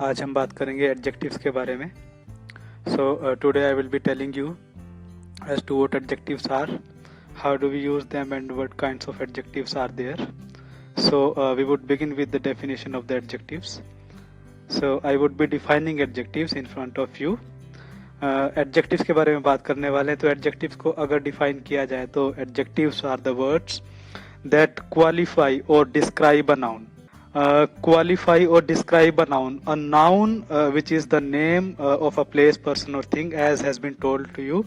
आज हम बात करेंगे एडजेक्टिव्स के बारे में. So today I will be telling you as to what adjectives are, how do we use them, and what kinds of adjectives are there. So we would begin with the definition of the adjectives. So I would be defining adjectives in front of you. Adjectives के बारे में बात करने वाले हैं. तो adjectives को अगर define किया जाए तो adjectives are the words that qualify or describe a noun. Qualify or describe a noun which is the name of a place, person or thing, as has been told to you.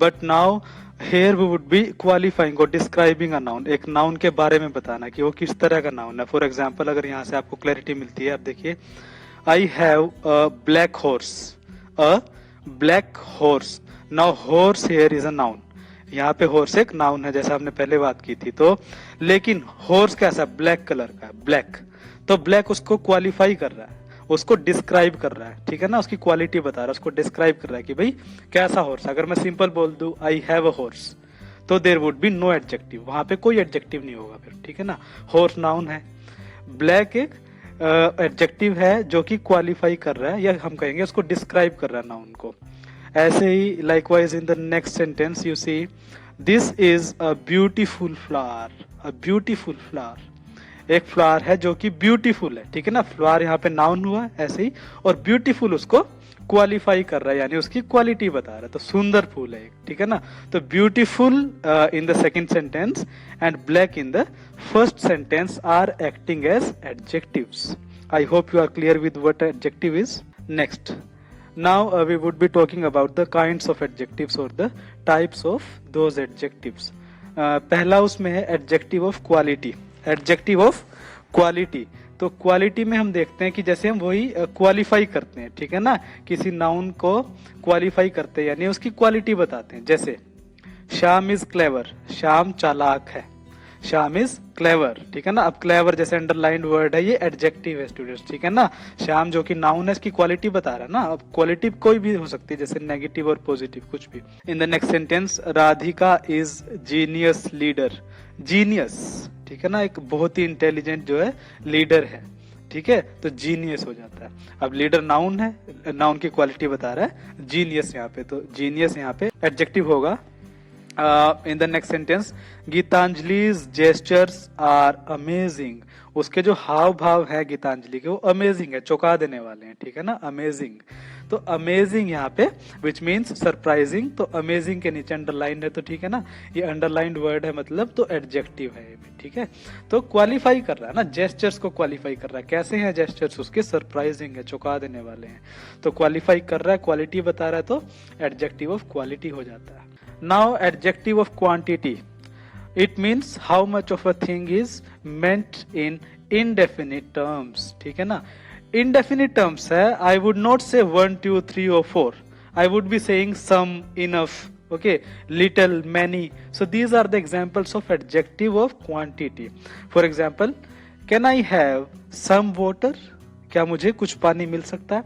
But now here we would be qualifying or describing a noun. एक noun के बारे में बताना कि वो किस तरह का noun है. For example, अगर यहाँ से आपको clarity मिलती है, आप देखिए, I have a black horse. A black horse. Now horse here is a noun. यहाँ पे horse एक noun है, जैसा हमने पहले बात की थी. तो लेकिन horse कैसा, black कलर का, black. तो black उसको qualify कर रहा है, उसको डिस्क्राइब कर रहा है, ठीक है ना, उसकी क्वालिटी बता रहा है, उसको डिस्क्राइब कर रहा है कि भाई कैसा हॉर्स. अगर मैं सिंपल बोल दूं आई हैव अ हॉर्स तो there would be no adjective, वहां पे कोई एडजेक्टिव नहीं होगा फिर, ठीक है ना. हॉर्स नाउन है, ब्लैक एक एडजेक्टिव है जो कि क्वालिफाई कर रहा है, या हम कहेंगे उसको डिस्क्राइब कर रहा है नाउन को. ऐसे ही likewise in the next sentence you see this is a beautiful flower. A beautiful flower एक फ्लावर है जो कि ब्यूटीफुल है, ठीक है ना. फ्लावर यहाँ पे नाउन हुआ ऐसे ही, और ब्यूटीफुल उसको क्वालिफाई कर रहा है, यानी उसकी क्वालिटी बता रहा है. तो सुंदर फूल है एक, ठीक है ना. तो beautiful in the second sentence and black in the first sentence are acting as adjectives. I hope you are clear with what adjective is. Next, now we would be talking about the kinds of adjectives और the types of those adjectives. पहला उसमें है adjective of quality. Adjective of quality, तो quality में हम देखते हैं कि जैसे हम वही क्वालिफाई करते हैं, ठीक है ना, किसी नाउन को क्वालिफाई करते हैं, यानी उसकी क्वालिटी बताते हैं. जैसे श्याम इज क्लेवर, श्याम चालाक है, श्याम इज क्लेवर, ठीक है ना. अब क्लेवर जैसे अंडरलाइंड वर्ड है, ये एडजेक्टिव है स्टूडेंट्स, ठीक है ना. श्याम जो कि नाउन है, इसकी क्वालिटी बता रहा है ना. अब क्वालिटी कोई भी हो सकती है, जैसे नेगेटिव और पॉजिटिव कुछ भी. इन the next sentence Radhika is genius leader. Genius, ठीक है ना, एक बहुत ही इंटेलिजेंट जो है लीडर है, ठीक है. तो जीनियस हो जाता है. अब लीडर नाउन है, नाउन की क्वालिटी बता रहा है, जीनियस यहाँ पे, तो जीनियस यहाँ पे एडजेक्टिव होगा. In the next sentence Gitanjali's gestures are amazing. उसके जो हाव भाव है गीतांजलि के, वो अमेजिंग है, चौंका देने वाले हैं, ठीक है ना, अमेजिंग. तो अमेजिंग यहाँ पे विच मीन्स सरप्राइजिंग. तो अमेजिंग के नीचे अंडरलाइन है, तो ठीक है ना, ये अंडरलाइंड वर्ड है मतलब, तो एडजेक्टिव है ये, ठीक है. तो क्वालिफाई कर रहा है ना, जेस्चर्स को क्वालिफाई कर रहा है. कैसे हैं जेस्चर्स उसके, सरप्राइजिंग है, चौंका देने वाले हैं. तो क्वालिफाई कर रहा है, क्वालिटी बता रहा है, तो एडजेक्टिव ऑफ क्वालिटी हो जाता है. Now adjective of quantity, it means how much of a thing is meant in indefinite terms, ठीक है ना. indefinite terms है, I would not say 1 2 3 or 4, I would be saying some, enough, okay, little, many. So these are the examples of adjective of quantity. For example, can I have some water, क्या मुझे कुछ पानी मिल सकता है.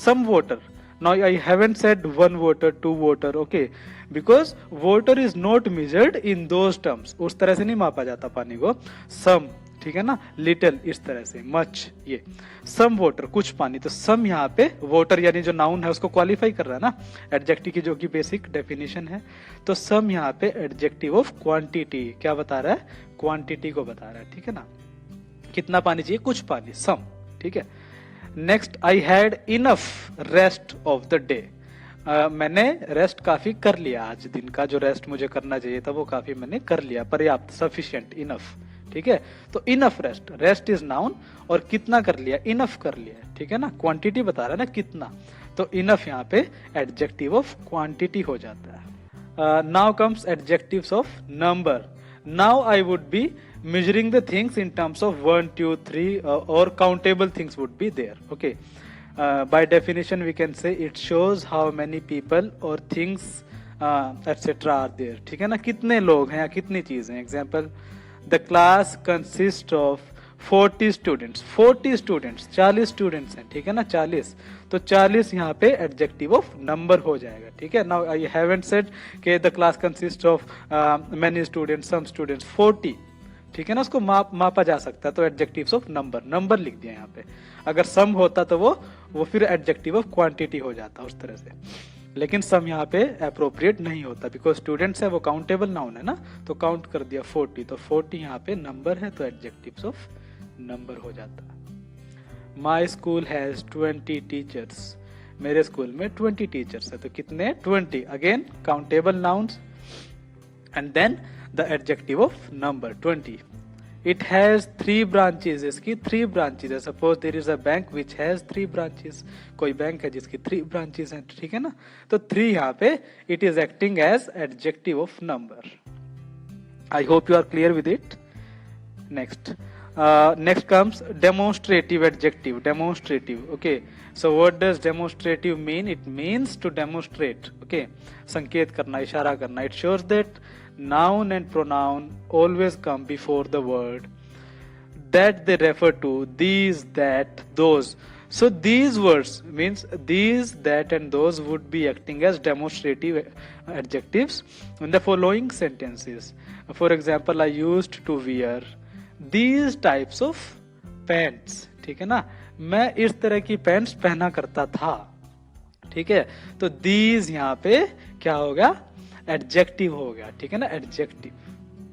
some water. Now I haven't said 1 water 2 water, okay, because water is not measured in those terms. उस तरह से नहीं मापा जाता पानी को. some, ठीक है ना, little इस तरह से, much ये. some water कुछ पानी, तो some यहाँ पे water यानी जो नाउन है उसको क्वालिफाई कर रहा है ना, एडजेक्टिव की जो कि बेसिक डेफिनेशन है. तो some यहाँ पे एडजेक्टिव ऑफ क्वांटिटी क्या बता रहा है, क्वांटिटी को बता रहा है, ठीक है ना. कितना पानी चाहिए, कुछ पानी, some, ठीक है. Next, I had enough rest of the day. मैंने रेस्ट काफी कर लिया आज, दिन का जो रेस्ट मुझे करना चाहिए था वो काफी मैंने कर लिया, पर्याप्त, सफिशिएंट, इनफ, ठीक है. तो enough rest, rest is noun, और कितना कर लिया, इनफ कर लिया, ठीक है ना. क्वांटिटी बता रहा है ना कितना, तो इनफ यहाँ पे एडजेक्टिव ऑफ क्वांटिटी हो जाता है. Now comes adjectives of number. Now I would be measuring the things in terms of 1 2 3 or countable things would be there, okay. By definition we can say it shows how many people or things etc are there, ठीक है ना, कितने लोग हैं या कितनी चीजें. Example, the class consists of 40 students. 40 students, 40 students हैं, ठीक है ना, 40. तो 40 यहाँ पे एडजेक्टिव ऑफ नंबर हो जाएगा, ठीक है. नाउ आई हैवंट सेड कि the class consists of many students, some students. 40 ठीक है ना, उसको मापा जा सकता है, तो एडजेक्टिव्स ऑफ नंबर, नंबर लिख दिया यहाँ पे। अगर सम होता तो वो फिर एडजेक्टिव ऑफ क्वांटिटी हो जाता उस तरह से, लेकिन सम यहाँ पे अप्रोप्रिएट नहीं होता बिकॉज स्टूडेंट्स है, वो काउंटेबल नाउन है ना, तो काउंट कर दिया 40, तो 40 यहाँ पे नंबर है, तो एडजेक्टिव्स ऑफ नंबर हो जाता है। माई स्कूल हैज 20 टीचर्स, मेरे स्कूल में 20 टीचर्स है, तो कितने, 20, again countable nouns, and then the adjective of number 20। It has 3 branches, इसकी 3 ब्रांचेस है। Suppose there is a bank which has 3 branches, कोई बैंक है जिसकी 3 ब्रांचेस हैं, ठीक है ना, तो 3 यहाँ पे it is acting as adjective of number. I hope you are clear with it. Next comes demonstrative adjective. Demonstrative, okay, so what does demonstrative mean? It means to demonstrate, okay, संकेत करना, इशारा करना। It shows that noun and pronoun always come before the word that they refer to, these, that, those. So these words means these, that and those would be acting as demonstrative adjectives in the following sentences. For example, I used to wear these types of pants, ठीक है ना, मैं इस तरह की pants पहना करता था, ठीक है, तो these यहाँ पे क्या हो गया, एडजेक्टिव हो गया, ठीक है ना, एडजेक्टिव,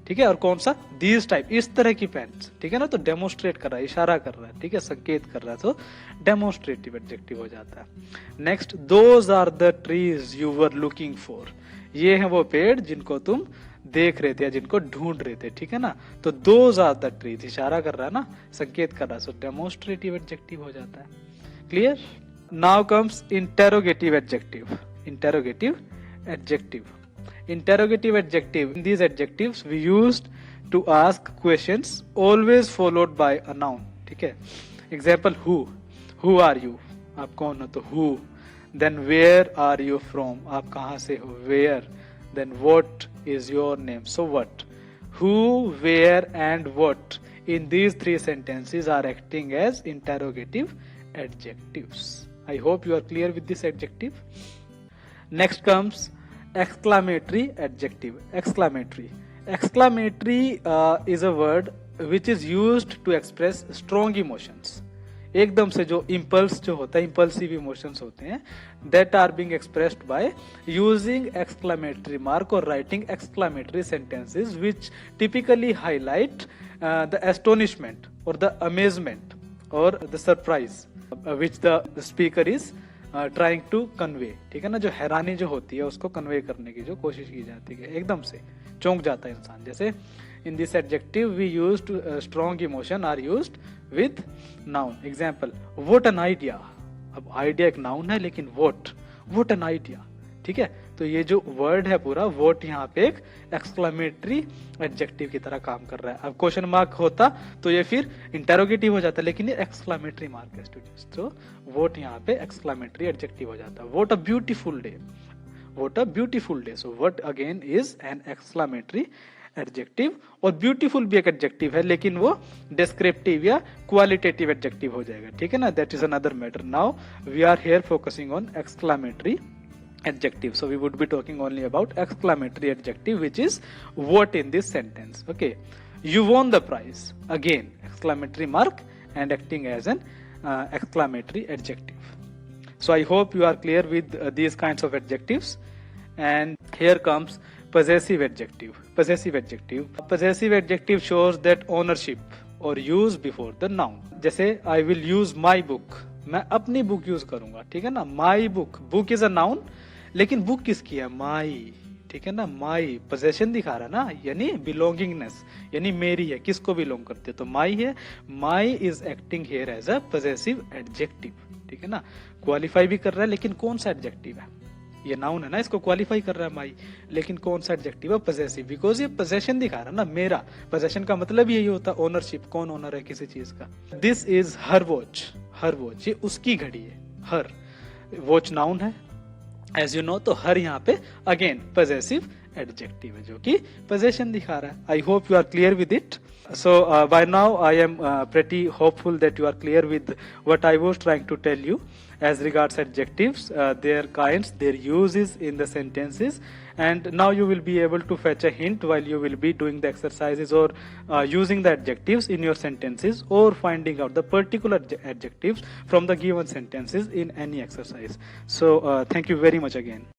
ठीक है, और कौन सा, these type, इस तरह की पैंट्स, ठीक है ना, तो डेमोस्ट्रेट कर रहा है, इशारा कर रहा है, ठीक है, संकेत कर रहा है, तो डेमोस्ट्रेटिव एडजेक्टिव हो जाता है। Next, those are the trees you were looking for, ये है वो पेड़ जिनको तुम देख रहे थे या जिनको ढूंढ रहे थे, ठीक है ना, तो those are the trees, इशारा कर रहा है ना, संकेत कर रहा है, सो डेमोस्ट्रेटिव एडजेक्टिव हो जाता है। Clear. Now comes interrogative adjective. Interrogative adjective, interrogative adjective, in these adjectives we used to ask questions always followed by a noun, ठीक है। example, who are you, आप कौन हो, तो who, then where are you from, आप कहाँ से हो, where, then what is your name, so what, who, where and what, in these 3 sentences are acting as interrogative adjectives. I hope you are clear with this adjective. Next comes exclamatory adjective. Exclamatory is a word which is used to express strong emotions. एकदम से जो impulse जो होता है, impulsive emotions होते हैं, that are being expressed by using exclamatory mark or writing exclamatory sentences which typically highlight the astonishment or the amazement or the surprise which the speaker is trying to convey, ठीक है ना, जो हैरानी जो होती है उसको कन्वे करने की जो कोशिश की जाती है, एकदम से चौंक जाता है इंसान। जैसे in this adjective we used strong emotion are used with noun. Example, what an idea, अब आइडिया एक नाउन है लेकिन व्हाट एन आइडिया, ठीक है, तो ये जो वर्ड है पूरा व्हाट यहाँ पे एक एक्सक्लेमेटरी एडजेक्टिव की तरह काम कर रहा है। अब क्वेश्चन मार्क होता तो ये फिर इंटेरोगेटिव हो जाता, लेकिन ये एक्सक्लेमेटरी मार्क है स्टूडेंट्स, तो व्हाट यहाँ पे एक्सक्लेमेटरी एडजेक्टिव हो जाता है। What a beautiful day, what a beautiful day, so what again is an exclamatory adjective, और ब्यूटीफुल भी एक एडजेक्टिव है लेकिन वो डिस्क्रिप्टिव या क्वालिटेटिव एडजेक्टिव हो जाएगा, ठीक है ना, that is another matter. Now we are here focusing on exclamatory adjective, so we would be talking only about exclamatory adjective, which is what in this sentence. Okay, you won the prize, again exclamatory mark and acting as an exclamatory adjective. So I hope you are clear with these kinds of adjectives. And here comes possessive adjective. Possessive adjective shows that ownership or use before the noun. जैसे I will use my book, मैं अपनी book use करूंगा, ठीक है ना, my book is a noun, लेकिन book किसकी है, माई, ठीक है ना, माई पोजेशन दिखा रहा ना, यानी बिलोंगिंगनेस, यानी मेरी है, किसको बिलोंग करती है, तो माई है, my is acting here as a possessive adjective, ठीक है ना, क्वालिफाई भी कर रहा है, लेकिन कौन सा एडजेक्टिव है, ये नाउन है ना, इसको क्वालिफाई कर रहा है माई, लेकिन कौन सा एडजेक्टिव है, पोजेसिव, बिकॉज ये पोजेशन दिखा रहा है ना, मेरा, पोजेशन का मतलब यही होता है ओनरशिप, कौन ओनर है किसी चीज का। दिस इज हर वॉच, ये उसकी घड़ी है, हर, वॉच नाउन है एज यू नो, तो हर यहाँ पे अगेन पोजेसिव एडजेक्टिव है जो कि पोजेशन दिखा रहा है. I hope you are clear with it. So by now I am pretty hopeful that you are clear with what I was trying to tell you as regards adjectives, their kinds, their uses in the sentences, and now you will be able to fetch a hint while you will be doing the exercises or using the adjectives in your sentences or finding out the particular adjectives from the given sentences in any exercise. So thank you very much again.